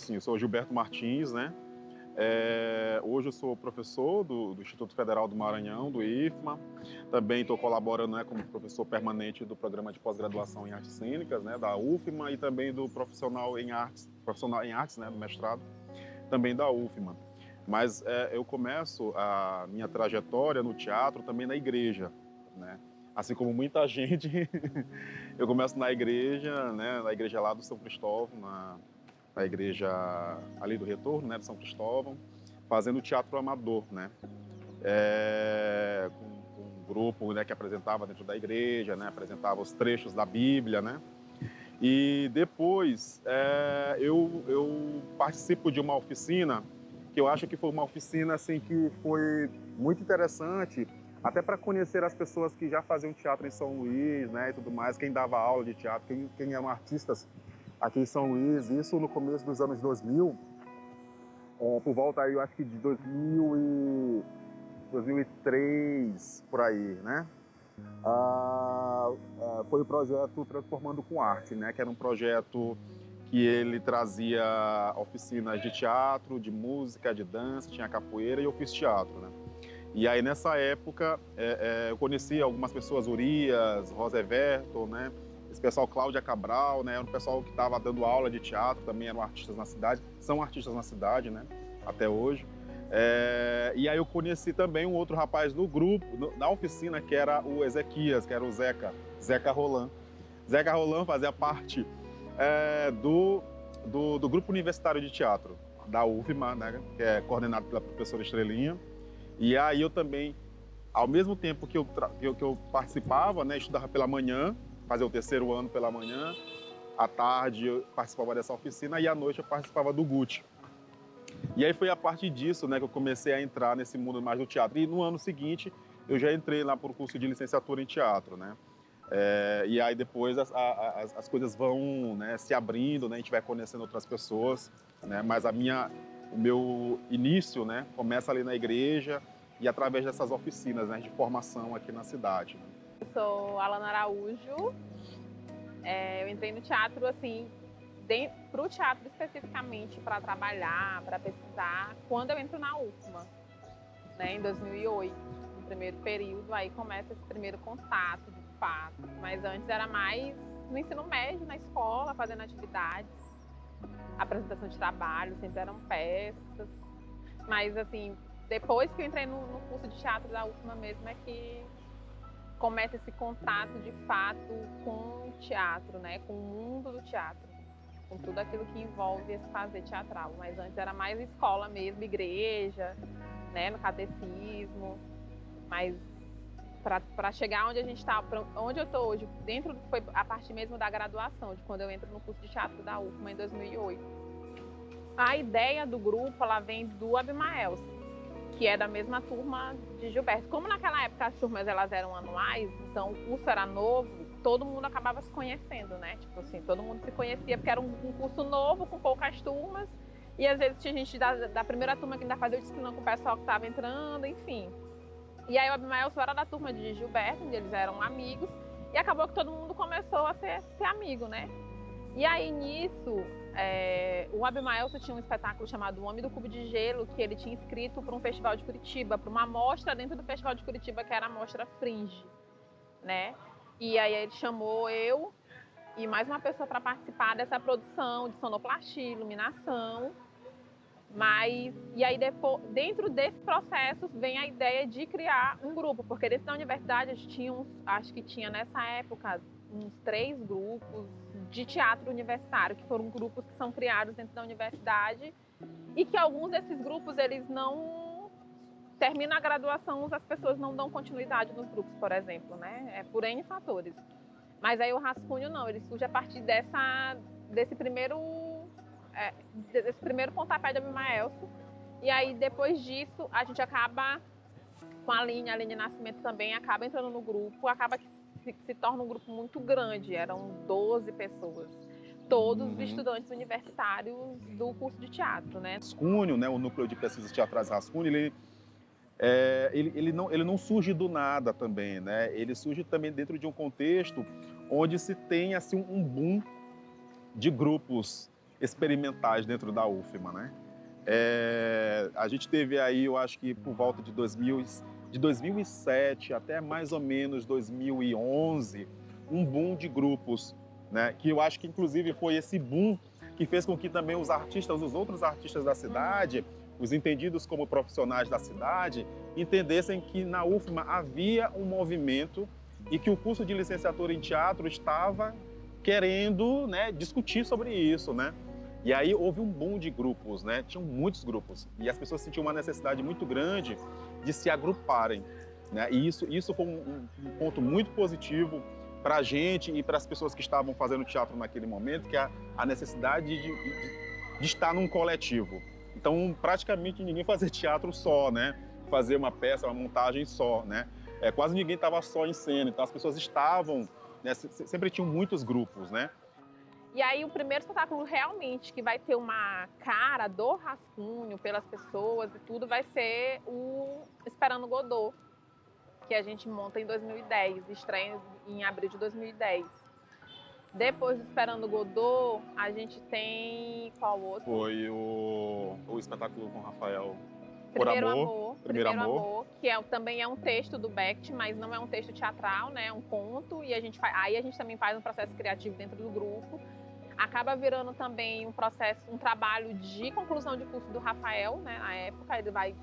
sim, eu sou Gilberto Martins, né? Hoje eu sou professor do Instituto Federal do Maranhão, do IFMA. Também estou colaborando, né, como professor permanente do programa de pós-graduação em artes cênicas, né, da UFMA, e também do profissional em artes, né, do mestrado, também da UFMA. Mas eu começo a minha trajetória no teatro também na igreja, né? Assim como muita gente, eu começo na igreja, né, na igreja lá do São Cristóvão, na igreja ali do Retorno, né, de São Cristóvão, fazendo teatro amador, né, com um grupo, né, que apresentava dentro da igreja, né, apresentava os trechos da Bíblia, né, e depois eu participo de uma oficina que eu acho que foi uma oficina assim que foi muito interessante, até para conhecer as pessoas que já faziam teatro em São Luís, né, e tudo mais, quem dava aula de teatro, quem eram artistas aqui em São Luís, isso no começo dos anos 2000, por volta aí, eu acho que de 2003, por aí, né? Foi o projeto Transformando com Arte, né? Que era um projeto que ele trazia oficinas de teatro, de música, de dança, tinha capoeira e eu fiz teatro, né? E aí nessa época eu conheci algumas pessoas, Urias, Rosa Everton, né? Esse pessoal, Cláudia Cabral, né? Era um pessoal que estava dando aula de teatro, também eram artistas na cidade, são artistas na cidade, né? Até hoje. E aí eu conheci também um outro rapaz no grupo, na oficina, que era o Ezequias, que era o Zeca Roland. Zeca Roland fazia parte do grupo universitário de teatro da UFMA, né? Que é coordenado pela professora Estrelinha. E aí eu também, ao mesmo tempo que eu participava, né, estudava pela manhã, fazia o terceiro ano pela manhã, à tarde eu participava dessa oficina e à noite eu participava do GUT. E aí foi a partir disso, né, que eu comecei a entrar nesse mundo mais do teatro. E no ano seguinte eu já entrei lá para o curso de licenciatura em teatro, né? E aí depois as coisas vão, né, se abrindo, né, a gente vai conhecendo outras pessoas, né? Mas o meu início, né, começa ali na igreja e através dessas oficinas, né, de formação aqui na cidade. Eu sou Alana Araújo. Eu entrei no teatro assim, para o teatro especificamente, para trabalhar, para pesquisar, quando eu entro na UFMA, né, em 2008, no primeiro período, aí começa esse primeiro contato de fato. Mas antes era mais no ensino médio, na escola, fazendo atividades, apresentação de trabalho, sempre eram peças. Mas assim, depois que eu entrei no curso de teatro da UFMA mesmo, é que começa esse contato de fato com o teatro, né? Com o mundo do teatro, com tudo aquilo que envolve esse fazer teatral. Mas antes era mais escola mesmo, igreja, né? No catecismo. Mas para chegar onde a gente está, onde eu estou hoje, dentro foi a partir mesmo da graduação, de quando eu entro no curso de teatro da UFMA em 2008. A ideia do grupo, ela vem do Abimael, que é da mesma turma de Gilberto. Como naquela época as turmas elas eram anuais, então o curso era novo, todo mundo acabava se conhecendo, né? Tipo assim, todo mundo se conhecia porque era um curso novo, com poucas turmas, e às vezes tinha gente da primeira turma que ainda fazia disciplina com o pessoal que estava entrando, enfim. E aí o Abimael era da turma de Gilberto, onde eles eram amigos, e acabou que todo mundo começou a ser amigo, né? E aí nisso, o Abimaelso tinha um espetáculo chamado O Homem do Cubo de Gelo, que ele tinha inscrito para um festival de Curitiba, para uma amostra dentro do festival de Curitiba, que era a Mostra Fringe, né? E aí ele chamou eu e mais uma pessoa para participar dessa produção de sonoplastia, iluminação. E aí depois, dentro desse processo vem a ideia de criar um grupo, porque dentro da universidade a gente tinha acho que tinha nessa época uns 3 grupos de teatro universitário, que foram grupos que são criados dentro da universidade e que alguns desses grupos eles não terminam a graduação, as pessoas não dão continuidade nos grupos, por exemplo, né? É por N fatores. Mas aí o rascunho não, ele surge a partir desse primeiro pontapé de Abimaelso. E aí depois disso a gente acaba com a Aline Nascimento também acaba entrando no grupo, acaba que se torna um grupo muito grande, eram 12 pessoas, todos estudantes universitários do curso de teatro, né? Rascunho, né, o Núcleo de Pesquisas Teatrais Rascunho, ele não surge do nada também, né? Ele surge também dentro de um contexto onde se tem assim um boom de grupos experimentais dentro da UFMA, né? A gente teve aí, eu acho que por volta de 2007 até mais ou menos 2011, um boom de grupos, né? Que eu acho que inclusive foi esse boom que fez com que também os outros artistas da cidade, os entendidos como profissionais da cidade, entendessem que na UFMA havia um movimento e que o curso de licenciatura em teatro estava querendo, né, discutir sobre isso, né? E aí houve um boom de grupos, né? Tinham muitos grupos e as pessoas sentiam uma necessidade muito grande de se agruparem, né? E isso foi um ponto muito positivo para a gente e para as pessoas que estavam fazendo teatro naquele momento, que é a necessidade de estar num coletivo. Então, praticamente ninguém fazia teatro só, né? Fazer uma peça, uma montagem só, né? Quase ninguém estava só em cena. Então, as pessoas estavam, né? Sempre tinham muitos grupos, né? E aí o primeiro espetáculo realmente que vai ter uma cara do rascunho pelas pessoas e tudo vai ser o Esperando Godot, que a gente monta em 2010, estreia em abril de 2010. Depois do Esperando Godot, a gente tem qual outro? Foi o espetáculo com o Rafael. Primeiro Amor, que também é um texto do Beckett, mas não é um texto teatral, né? É um conto. E aí a gente também faz um processo criativo dentro do grupo. Acaba virando também um trabalho de conclusão de curso do Rafael, né? Na época, ele vai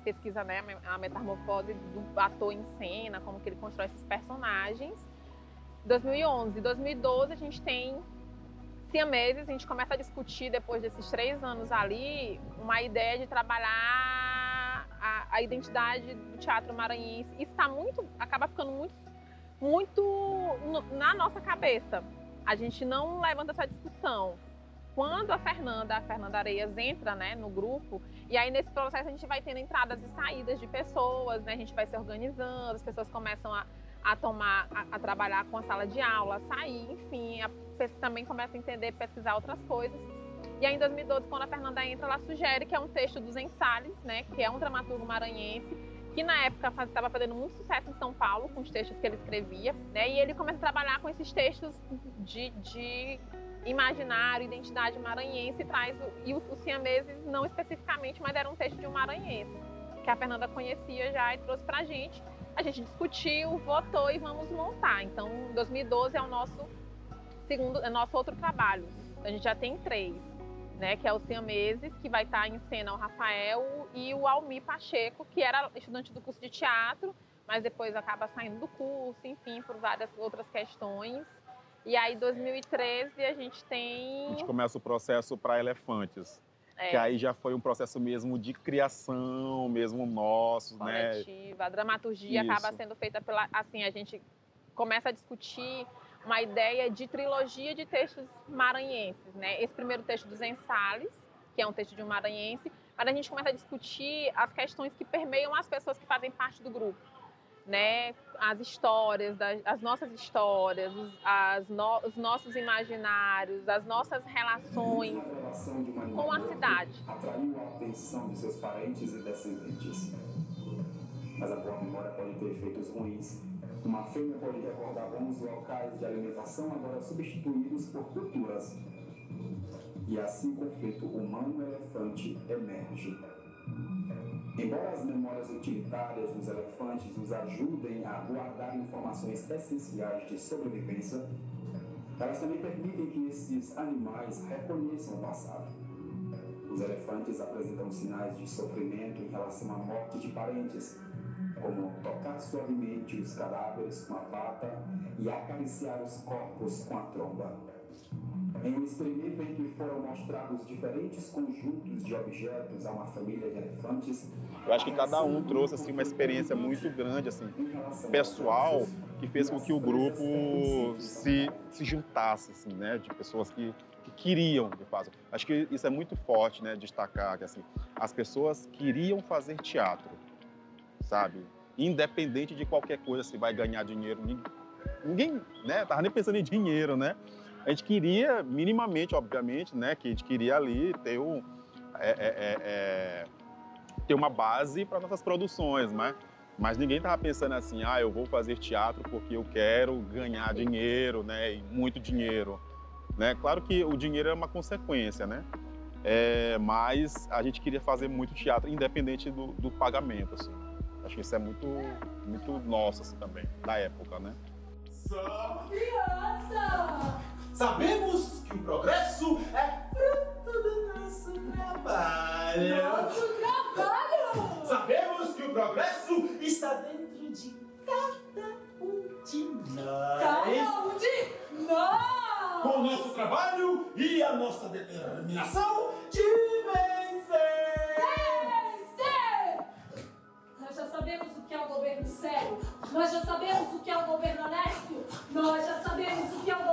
pesquisar, né, a metamorfose do ator em cena, como que ele constrói esses personagens. 2011, 2012 a gente tem Siameses, a gente começa a discutir depois desses 3 anos ali uma ideia de trabalhar a identidade do teatro maranhense. Isso acaba ficando muito na nossa cabeça. A gente não levanta essa discussão. Quando a Fernanda Areias entra, né, no grupo, e aí nesse processo a gente vai tendo entradas e saídas de pessoas, né, a gente vai se organizando, as pessoas começam a trabalhar com a sala de aula, a sair, enfim, também começa a entender, pesquisar outras coisas. E aí em 2012, quando a Fernanda entra, ela sugere que é um texto do Zen Salles, né, que é um dramaturgo maranhense, que na época estava fazendo muito sucesso em São Paulo com os textos que ele escrevia, né, e ele começa a trabalhar com esses textos de imaginário, identidade maranhense, e os siameses não especificamente, mas era um texto de um maranhense, que a Fernanda conhecia já e trouxe pra gente. A gente discutiu, votou e vamos montar. Então, 2012 é o nosso outro trabalho. A gente já tem 3, né? Que é o Siameses, que vai estar em cena o Rafael, e o Almir Pacheco, que era estudante do curso de teatro, mas depois acaba saindo do curso, enfim, por várias outras questões. E aí, em 2013, a gente começa o processo para Elefantes. Que aí já foi um processo mesmo de criação, mesmo nosso, coletiva, né? A dramaturgia Isso. acaba sendo feita a gente começa a discutir uma ideia de trilogia de textos maranhenses, né? Esse primeiro texto do Zen Salles, que é um texto de um maranhense, mas a gente começa a discutir as questões que permeiam as pessoas que fazem parte do grupo, né? As histórias, as nossas histórias, os nossos imaginários, as nossas relações com a cidade. Atraiu a atenção de seus parentes e descendentes. Mas a boa memória pode ter efeitos ruins. Uma fêmea pode recordar bons locais de alimentação agora substituídos por culturas. E assim o conflito humano-elefante emerge. Embora as memórias utilitárias dos elefantes nos ajudem a guardar informações essenciais de sobrevivência, elas também permitem que esses animais reconheçam o passado. Os elefantes apresentam sinais de sofrimento em relação à morte de parentes, como tocar suavemente os cadáveres com a pata e acariciar os corpos com a tromba. Em um experimento em que foram mostrados diferentes conjuntos de objetos a uma família de elefantes, eu acho que cada um trouxe assim, uma experiência muito grande, assim, pessoal, que fez com que o grupo se juntasse, assim, né, de pessoas que queriam, de fato. Acho que isso é muito forte, né, destacar que assim, as pessoas queriam fazer teatro, sabe? Independente de qualquer coisa, se vai ganhar dinheiro, ninguém, né, tava nem pensando em dinheiro, né? A gente queria, minimamente, obviamente, né, que a gente queria ali ter ter uma base para nossas produções, mas ninguém estava pensando assim, eu vou fazer teatro porque eu quero ganhar dinheiro, né, e muito dinheiro. né? Claro que o dinheiro é uma consequência, né? Mas a gente queria fazer muito teatro, independente do pagamento, assim. Acho que isso é muito nosso, assim, também, da época, né? Só criança! Sabemos que o progresso é fruto do nosso trabalho. Nosso trabalho! Sabemos que o progresso está dentro de cada um de nós. Cada um de nós! Com o nosso trabalho e a nossa determinação de vencer! Vencer! Nós já sabemos o que é um governo sério. Nós já sabemos o que é um governo honesto. Nós já sabemos o que é um